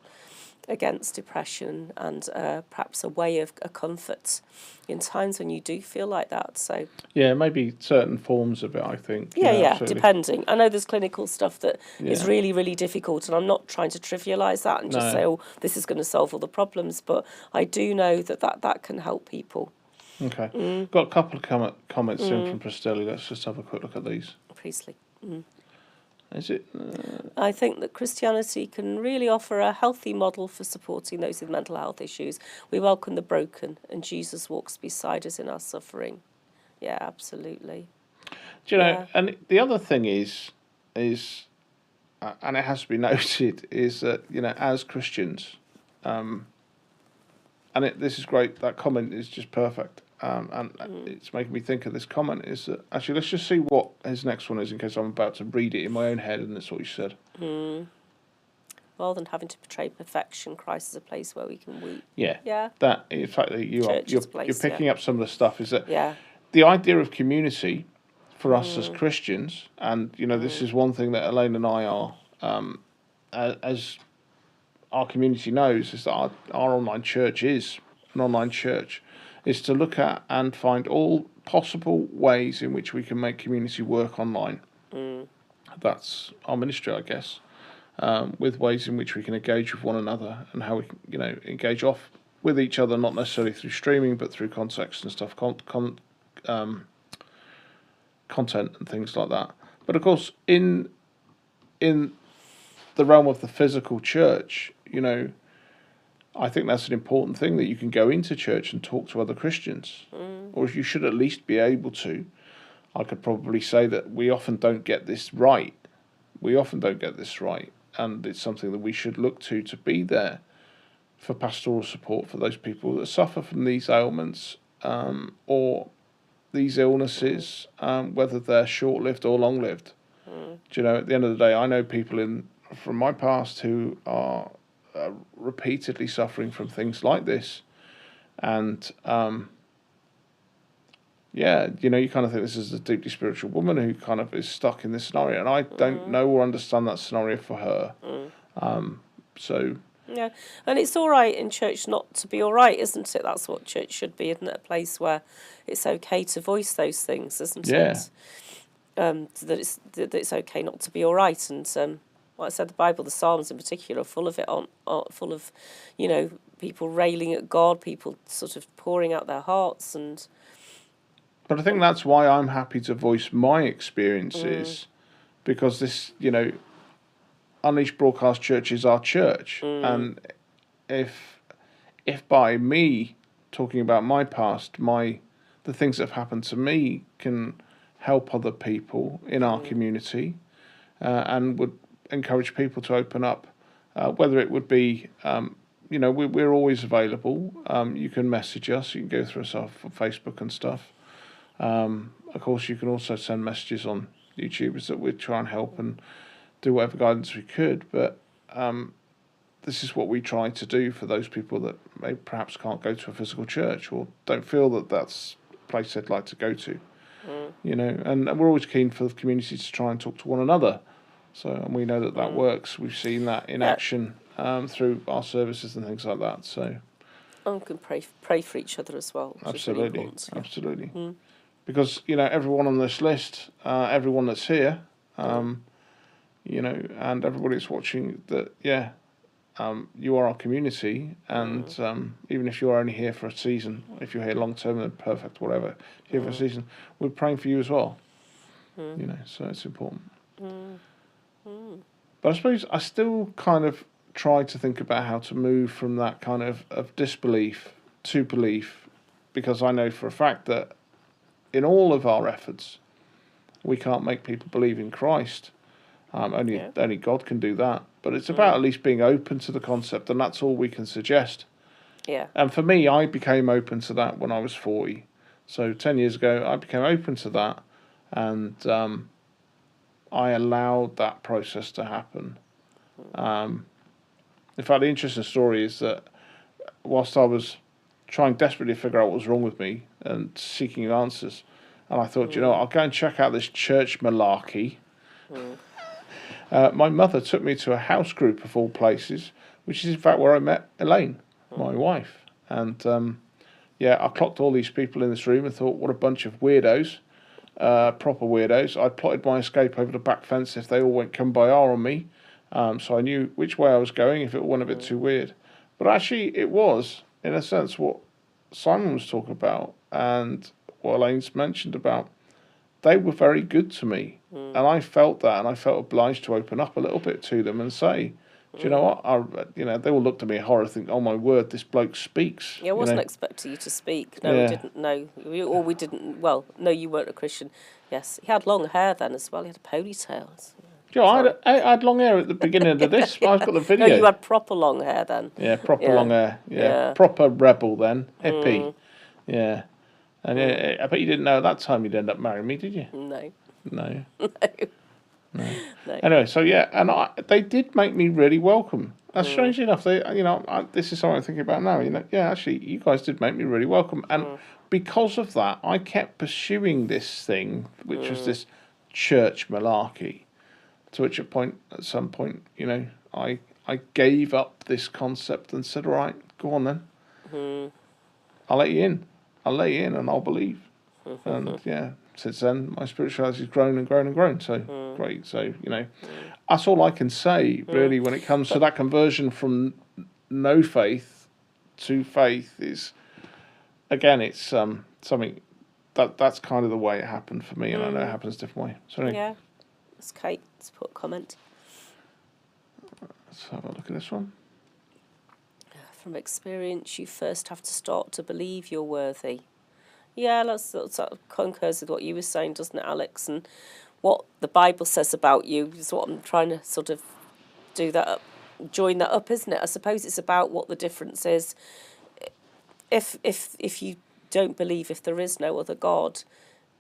against depression and perhaps a way of a comfort in times when you do feel like that. So yeah, maybe certain forms of it, I think. yeah, depending. I know there's clinical stuff that is really, really difficult, and I'm not trying to trivialise that and just say, oh, this is going to solve all the problems, but I do know that can help people. Okay. Got a couple of comments in from Pristelli. Let's just have a quick look at these. Priestley. Is it? I think that Christianity can really offer a healthy model for supporting those with mental health issues. We welcome the broken, and Jesus walks beside us in our suffering. Yeah, absolutely. Do you know? And the other thing is, and it has to be noted, is that as Christians, and this is great. That comment is just perfect. And it's making me think of this comment is that actually let's just see what his next one is in case I'm about to read it in my own head and that's what you said. Rather than having to portray perfection, Christ is a place where we can weep. Yeah. That in fact you're picking up some of the stuff is that the idea of community for us as Christians, and this is one thing that Elaine and I are as our community knows, is that our online church is an online church, is to look at and find all possible ways in which we can make community work online. That's our ministry, I guess, with ways in which we can engage with one another and how we can, engage off with each other, not necessarily through streaming, but through context and stuff, content and things like that. But of course, in the realm of the physical church, I think that's an important thing, that you can go into church and talk to other Christians, or if you should at least be able to. I could probably say that we often don't get this right. And it's something that we should look to be there for pastoral support for those people that suffer from these ailments or these illnesses, whether they're short-lived or long-lived. Do at the end of the day, I know people from my past who are repeatedly suffering from things like this, and you kind of think this is a deeply spiritual woman who kind of is stuck in this scenario, and I don't know or understand that scenario for her. So yeah, and it's all right in church not to be all right, isn't it? That's what church should be, isn't it? A place where it's okay to voice those things, isn't it? That it's okay not to be all right, and like I said, the Bible, the Psalms in particular, are full of it. Full of, people railing at God, people sort of pouring out their hearts, and. But I think that's why I'm happy to voice my experiences, because this, Unleashed Broadcast Church is our church, and if by me talking about my past, the things that have happened to me can help other people in our community, and would encourage people to open up, whether it would be, we're always available. You can message us, you can go through us on Facebook and stuff. Of course, you can also send messages on YouTube, is that we'd try and help and do whatever guidance we could. But this is what we try to do for those people that perhaps can't go to a physical church or don't feel that that's a place they'd like to go to. And we're always keen for the community to try and talk to one another. And we know that works. We've seen that in action through our services and things like that. So, and we can pray for each other as well. Absolutely, absolutely. Because everyone on this list, everyone that's here, and everybody that's watching, that you are our community, and even if you're only here for a season, if you're here long term, then perfect, whatever. If you're here for a season, we're praying for you as well. You know, so it's important. But I suppose I still kind of try to think about how to move from that kind of disbelief to belief, because I know for a fact that in all of our efforts, we can't make people believe in Christ. Only God can do that. But it's about at least being open to the concept, and that's all we can suggest. Yeah. And for me, I became open to that when I was 40. So 10 years ago, I became open to that, and I allowed that process to happen. In fact, the interesting story is that whilst I was trying desperately to figure out what was wrong with me and seeking answers, and I thought, you know, I'll go and check out this church malarkey. My mother took me to a house group of all places, which is in fact where I met Elaine, my wife. And I clocked all these people in this room and thought, what a bunch of weirdos, proper weirdos. I plotted my escape over the back fence if they all went kumbaya on me. So I knew which way I was going if it went a bit too weird. But actually it was, in a sense, what Simon was talking about and what Elaine's mentioned about. They were very good to me. And I felt that, and I felt obliged to open up a little bit to them and say, do you know what? They all looked at me in horror, think, oh my word, this bloke speaks. Yeah, I wasn't expecting you to speak. No, we didn't know. We didn't. Well, no, you weren't a Christian. Yes, he had long hair then as well. He had a ponytail. Yeah, I had long hair at the beginning of this. I've got the video. No, you had proper long hair then. Yeah, proper long hair. Yeah, proper rebel then, hippie. Yeah, and I bet you didn't know at that time you'd end up marrying me, did you? No. No. No. Anyway, so and they did make me really welcome. And strangely enough, this is something I'm thinking about now. Actually, you guys did make me really welcome, and because of that, I kept pursuing this thing, which was this church malarkey. To which at some point, I gave up this concept and said, all right, go on then. I'll let you in. And I'll believe. And since then, my spirituality has grown and grown and grown. So great. So, that's all I can say, really, when it comes to that conversion from no faith to faith is, again, it's something that's kind of the way it happened for me. And I know it happens a different way. So anyway. Yeah. It's Kate. Let's put a comment. Let's have a look at this one. From experience, you first have to start to believe you're worthy. Yeah, that concurs with what you were saying, doesn't it, Alex? And what the Bible says about you is what I'm trying to sort of join that up, isn't it? I suppose it's about what the difference is. If you don't believe, if there is no other God,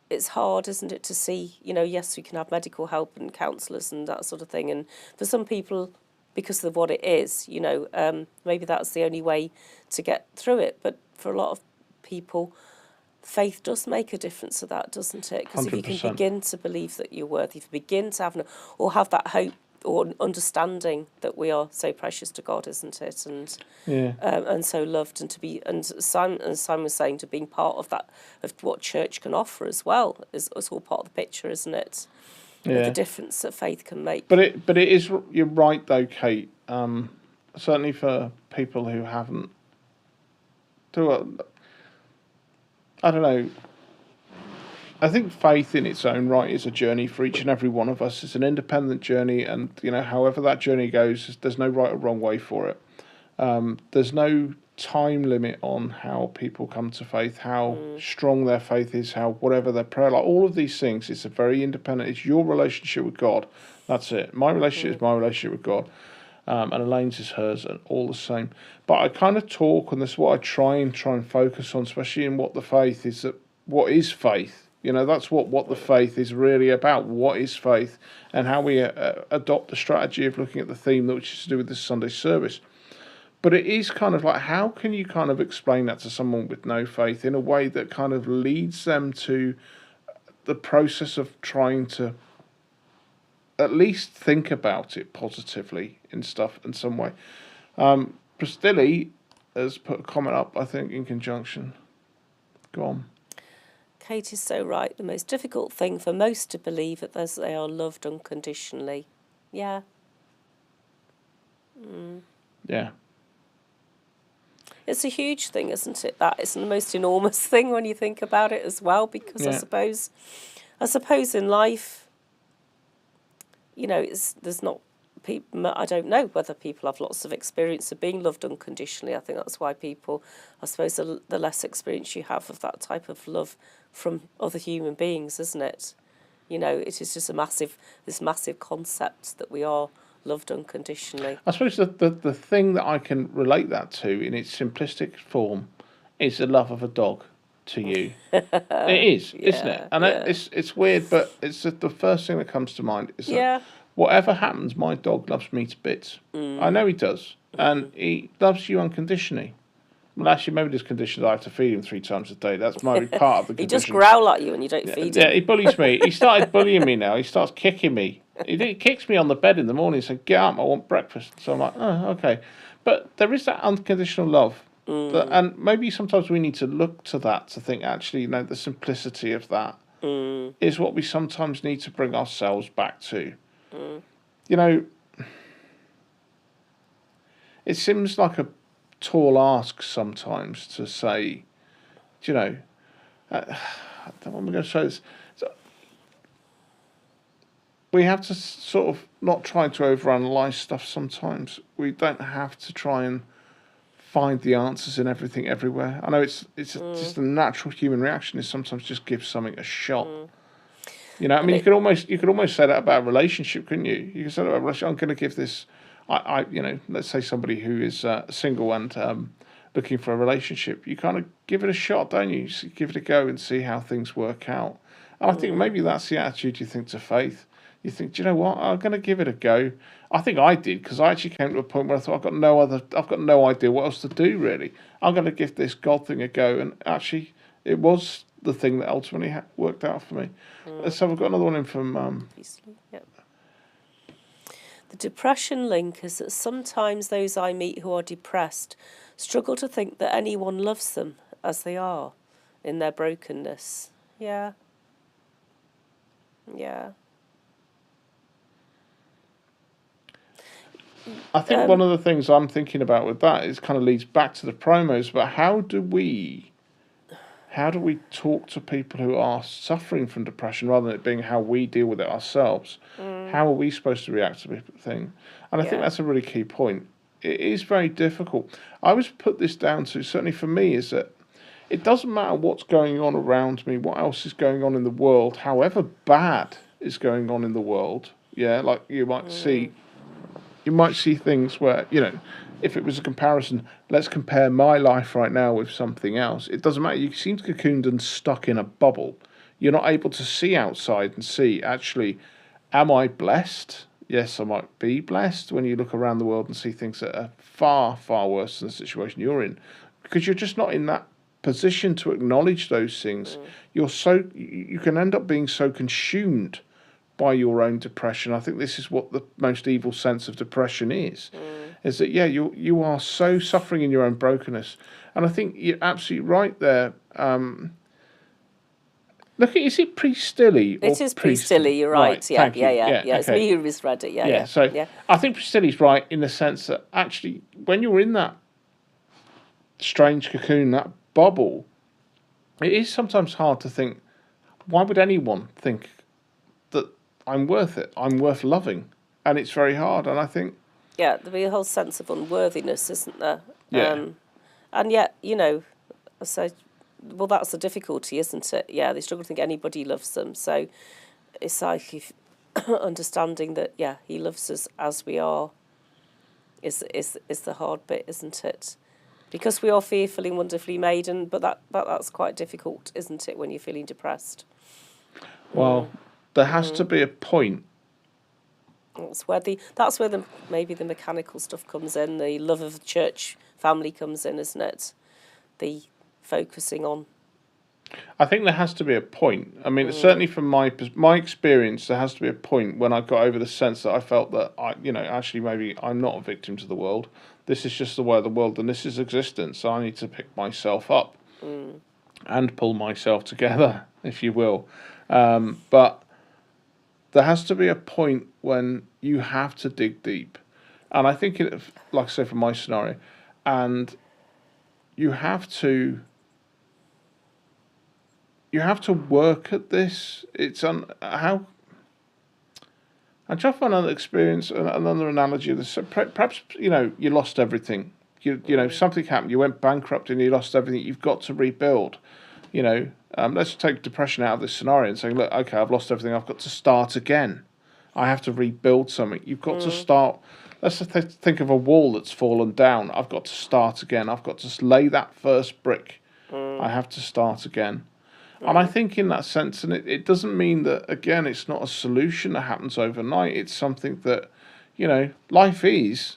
it's hard, isn't it, to see, yes, we can have medical help and counsellors and that sort of thing. And for some people, because of what it is, maybe that's the only way to get through it. But for a lot of people, faith does make a difference to that, doesn't it? Because if you can begin to believe that you're worthy, if you begin to have that hope or understanding that we are so precious to God, isn't it? And so loved, and Simon was saying, to being part of that, of what church can offer as well, is all part of the picture, isn't it? Yeah. The difference that faith can make. But it is, you're right though, Kate. Certainly for people who haven't, I don't know. I think faith in its own right is a journey for each and every one of us. It's an independent journey, and however that journey goes, there's no right or wrong way for it. There's no time limit on how people come to faith, how strong their faith is, how whatever their prayer life, all of these things. It's a very independent. It's your relationship with God. That's it. My relationship is my relationship with God, and Elaine's is hers, and all the same. But I kind of talk, and this is what I try and focus on, especially in what the faith is. That what is faith? That's what the faith is really about. What is faith, and how we adopt the strategy of looking at the theme, which is to do with this Sunday service. But it is kind of like, how can you kind of explain that to someone with no faith in a way that kind of leads them to the process of trying to at least think about it positively in some way. Pristilli has put a comment up, I think, in conjunction. Go on. Kate is so right. The most difficult thing for most to believe that they are loved unconditionally. Yeah. Yeah. It's a huge thing, isn't it? That it's the most enormous thing when you think about it as well, because Yeah. I suppose in life, you know, there's not people. I don't know whether people have lots of experience of being loved unconditionally. I think that's why people, I suppose, the less experience you have of that type of love from other human beings, isn't it? You know, it is just this massive concept that we are loved unconditionally. I suppose the thing that I can relate that to in its simplistic form is the love of a dog to you. It is, isn't it? Yeah, And yeah, it's weird, but it's the first thing that comes to mind is that yeah. whatever happens, my dog loves me to bits. I know he does, and he loves you unconditionally. Well, actually, maybe there's conditions I have to feed him 3 times a day. That's maybe part of the He just condition. growl at you when you don't feed him. Yeah, he bullies me. He started bullying me now. He starts kicking me. He kicks me on the bed in the morning and says, "Get up, I want breakfast." So I'm like, "Oh, okay." But there is that unconditional love. And maybe sometimes we need to look to that to think, actually, the simplicity of that is what we sometimes need to bring ourselves back to. You know, it seems like a tall ask sometimes to say, what am I going to say? We have to sort of not try to overanalyze stuff sometimes. We don't have to try and find the answers in everything everywhere. I know it's just a natural human reaction is sometimes just give something a shot. I mean, you could almost say that about a relationship, couldn't you? You could say that about a relationship. I'm going to give this. Let's say somebody who is single and looking for a relationship. You kind of give it a shot, don't you? You give it a go and see how things work out. And I think maybe that's the attitude you think to faith. You think, do you know what? I'm going to give it a go. I think I did because I actually came to a point where I thought I've got no idea what else to do really. I'm going to give this God thing a go, and actually, it was the thing that ultimately worked out for me. So we've got another one in from. Yep. The depression link is that sometimes those I meet who are depressed struggle to think that anyone loves them as they are in their brokenness. Yeah. Yeah. I think one of the things I'm thinking about with that is kind of leads back to the promos, but how do we talk to people who are suffering from depression rather than it being how we deal with it ourselves? How are we supposed to react to the thing? And I think that's a really key point. It is very difficult. I always put this down to, certainly for me, is that it doesn't matter what's going on around me, what else is going on in the world, however bad is going on in the world. Yeah, like you might see things where, if it was a comparison, let's compare my life right now with something else. It doesn't matter. You seem cocooned and stuck in a bubble. You're not able to see outside and see, actually, am I blessed? Yes, I might be blessed when you look around the world and see things that are far, far worse than the situation you're in. Because you're just not in that position to acknowledge those things. You can end up being so consumed by your own depression. I think this is what the most evil sense of depression is that you are so suffering in your own brokenness. And I think you're absolutely right there. Look, is it Priestilly? It is Priestilly, you're right. Yeah, thank you. yeah. Okay. It's me who misread it. Yeah. So I think Priestilly's right in the sense that actually when you're in that strange cocoon, that bubble, it is sometimes hard to think, why would anyone think that I'm worth it? I'm worth loving. And it's very hard. And I think... Yeah, there'll be a whole sense of unworthiness, isn't there? Yeah. And yet, so, well, that's the difficulty, isn't it? Yeah, they struggle to think anybody loves them. So it's like if understanding that, he loves us as we are is the hard bit, isn't it? Because we are fearfully and wonderfully made, but that's quite difficult, isn't it, when you're feeling depressed? Well, there has to be a point. That's where maybe the mechanical stuff comes in. The love of the church family comes in, isn't it? The focusing on. I think there has to be a point. I mean, certainly from my experience, there has to be a point when I got over the sense that I felt that actually maybe I'm not a victim to the world. This is just the way of the world, and this is existence. So I need to pick myself up and pull myself together, if you will. But there has to be a point when you have to dig deep. And I think, like I say, for my scenario, and you have to work at this. It's how. I'm trying to find another experience, another analogy of this. So perhaps you lost everything. Something happened. You went bankrupt and you lost everything. You've got to rebuild. Let's take depression out of this scenario and say, look, okay, I've lost everything. I've got to start again. I have to rebuild something. You've got to start. Let's just think of a wall that's fallen down. I've got to start again. I've got to lay that first brick. I have to start again. And I think in that sense, and it doesn't mean that, again, it's not a solution that happens overnight. It's something that, life is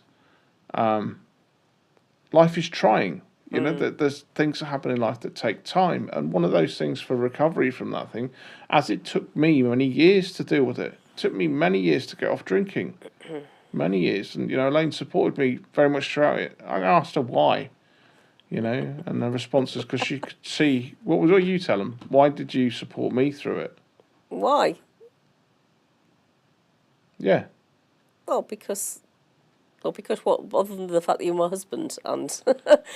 trying. There's things that happen in life that take time. And one of those things for recovery from that thing, as it took me many years to deal with it, took me many years to get off drinking. Many years. And, Elaine supported me very much throughout it. I asked her why. And the response is because she could see. What you tell them? Why did you support me through it? Why? Yeah. Well, because what? Other than the fact that you're my husband and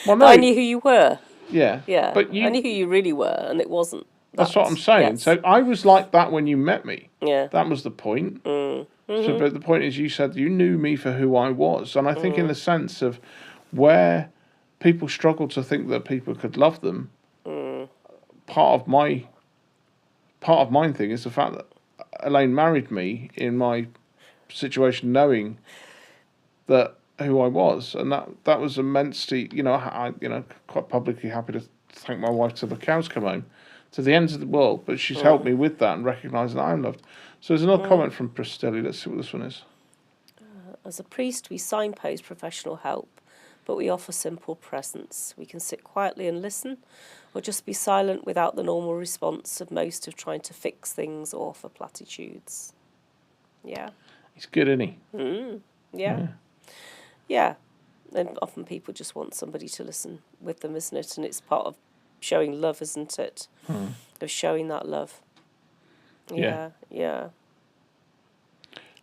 Well, no. I knew who you were. Yeah. Yeah. But I knew who you really were, and it wasn't. That's what I'm saying. Yes. So I was like that when you met me. Yeah. That was the point. So, but the point is, you said you knew me for who I was, and I think in the sense of where people struggle to think that people could love them. Part of my thing is the fact that Elaine married me in my situation, knowing that who I was, and that was immensely. I quite publicly happy to thank my wife till the cows come home, to the ends of the world. But she's helped me with that and recognising that I'm loved. So there's another comment from Pristilli. Let's see what this one is. As a priest, we signpost professional help, but we offer simple presence. We can sit quietly and listen, or just be silent without the normal response of most of trying to fix things or offer platitudes. Yeah. He's good, isn't he? Yeah. And often people just want somebody to listen with them, isn't it? And it's part of showing love, isn't it? Of showing that love. Yeah.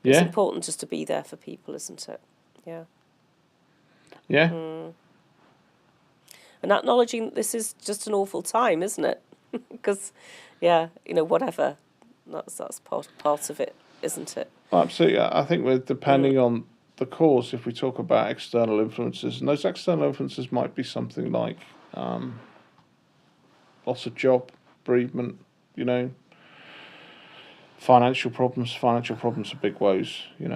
It's important just to be there for people, isn't it? Yeah. Yeah. And acknowledging that this is just an awful time, isn't it? Because, whatever. That's part of it, isn't it? Absolutely. I think we're depending on the cause. If we talk about external influences, and those external influences might be something like loss of job, bereavement, financial problems. Financial problems are big woes. We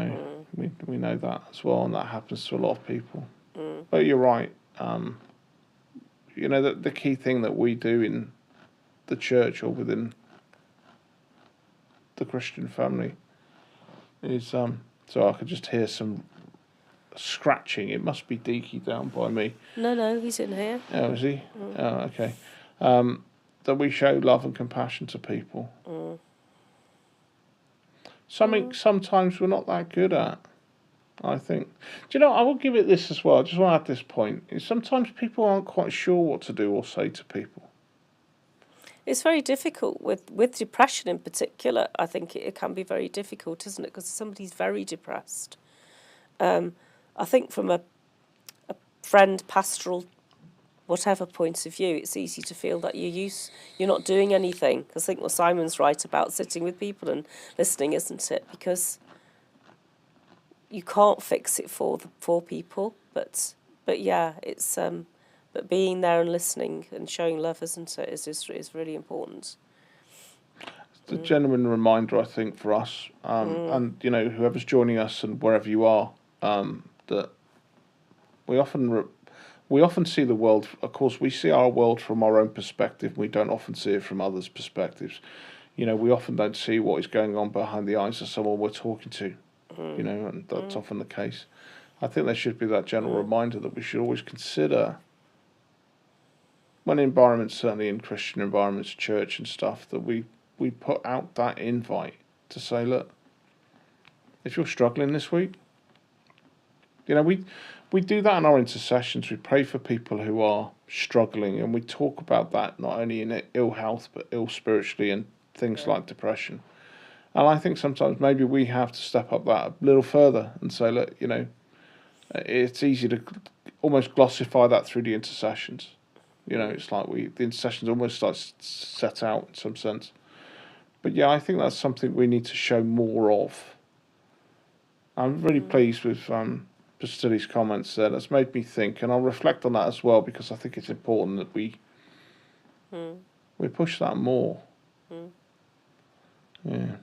know that as well, and that happens to a lot of people. But you're right. The key thing that we do in the church or within the Christian family is so I could just hear some scratching. It must be Deaky down by me. No, he's in here. Oh, is he? Oh, okay. That we show love and compassion to people. Something sometimes we're not that good at, I think. Do you know, I will give it this as well. I just want to add this point. Is sometimes people aren't quite sure what to do or say to people. It's very difficult with depression in particular. I think it can be very difficult, isn't it? Because somebody's very depressed. I think from a friend, pastoral, whatever point of view, it's easy to feel that you're not doing anything. Because I think what Simon's right about sitting with people and listening, isn't it? Because you can't fix it for people, but yeah, it's but being there and listening and showing love, isn't it, is really important. It's a genuine reminder, I think, for us, and whoever's joining us and wherever you are, that we often see the world. Of course, we see our world from our own perspective. We don't often see it from others' perspectives. We often don't see what is going on behind the eyes of someone we're talking to. And that's often the case. I think there should be that general reminder that we should always consider, when environments, certainly in Christian environments, church and stuff, that we put out that invite to say, look, if you're struggling this week, we do that in our intercessions. We pray for people who are struggling, and we talk about that not only in ill health, but ill spiritually and things like depression. And I think sometimes maybe we have to step up that a little further and say, look, It's easy to almost glossify that through the intercessions. You know, it's like the intercessions almost like set out in some sense. But yeah, I think that's something we need to show more of. I'm really pleased with Bastilli's comments there. That's made me think, and I'll reflect on that as well, because I think it's important that we push that more. Yeah.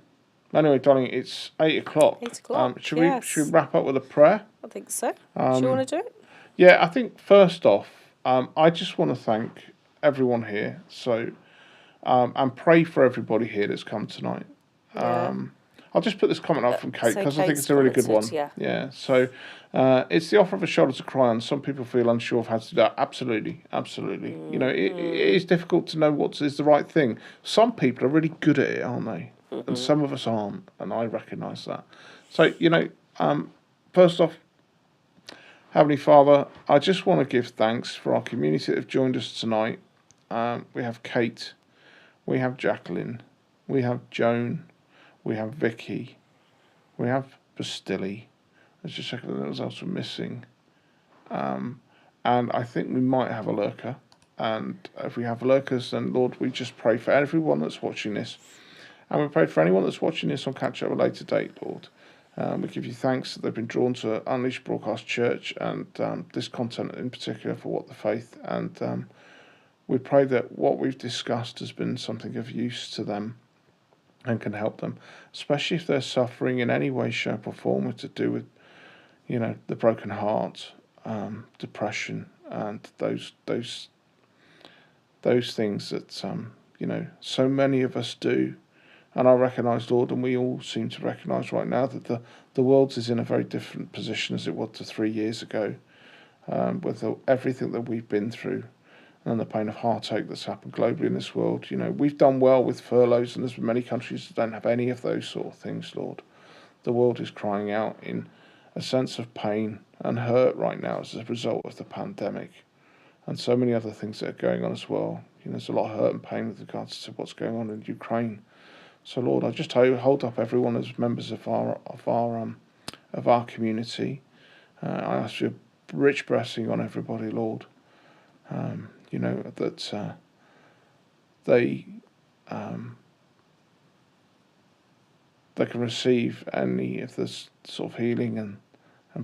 Anyway, darling, it's 8:00. 8:00. Should Yes. we wrap up with a prayer? I think so. Do you want to do it? Yeah, I think first off, I just want to thank everyone here. So, and pray for everybody here that's come tonight. Yeah. I'll just put this comment up from Kate, So because I think Kate's it's a really good one. commented, yeah. So, it's the offer of a shoulder to cry on. Some people feel unsure of how to do that. Absolutely. You know, it is difficult to know what is the right thing. Some people are really good at it, aren't they? And some of us aren't, and I recognise that. So, you know, first off, Heavenly Father, I just want to give thanks for our community that have joined us tonight. We have Kate, we have Jacqueline, we have Joan, we have Vicky, we have Bastilli. Let's just check if anything else we're missing. And I think we might have a lurker. And if we have lurkers, then Lord, we just pray for everyone that's watching this. And we pray for anyone that's watching this on catch up at a later date, Lord. We give you thanks that they've been drawn to Unleashed Broadcast Church and this content in particular for W.T.Faith. And we pray that what we've discussed has been something of use to them and can help them, especially if they're suffering in any way, shape or form to do with, you know, the broken heart, depression, and those things that, you know, so many of us do. And I recognise, Lord, and we all seem to recognise right now that the world is in a very different position as it was to 3 years ago, with everything that we've been through and the pain of heartache that's happened globally in this world. You know, we've done well with furloughs, and there's many countries that don't have any of those sort of things, Lord. The world is crying out in a sense of pain and hurt right now as a result of the pandemic and so many other things that are going on as well. You know, there's a lot of hurt and pain with regards to what's going on in Ukraine. So, Lord, I just hold up everyone as members of our community. I ask for your rich blessing on everybody, Lord. You know, that they can receive any of this sort of healing and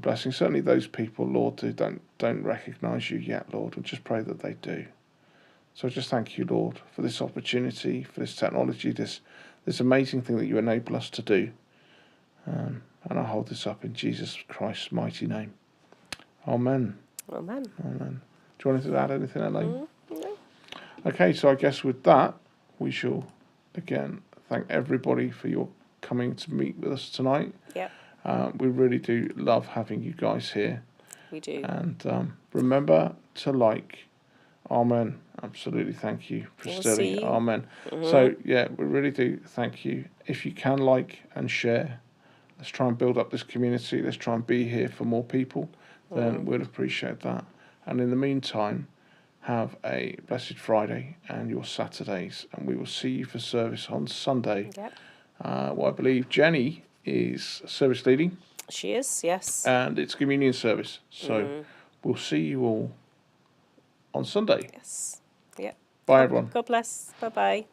blessing. Certainly those people, Lord, who don't recognise you yet, Lord, we just pray that they do. So I just thank you, Lord, for this opportunity, for this technology, this amazing thing that you enable us to do. And I hold this up in Jesus Christ's mighty name. Amen. Amen. Amen. Do you want to add anything, Elaine? No. Okay, so I guess with that, we shall again thank everybody for your coming to meet with us tonight. Yep. We really do love having you guys here. We do. And remember to like. Amen. Absolutely. Thank you, Pristilli. Amen. So, yeah, we really do thank you. If you can like and share, let's try and build up this community. Let's try and be here for more people. Then we'd appreciate that. And in the meantime, have a blessed Friday and your Saturdays. And we will see you for service on Sunday. Yep. Well, I believe Jenny is service leading. She is, yes. And it's communion service. So we'll see you all on Sunday. Yes. Yep. Bye, everyone. God bless. Bye-bye.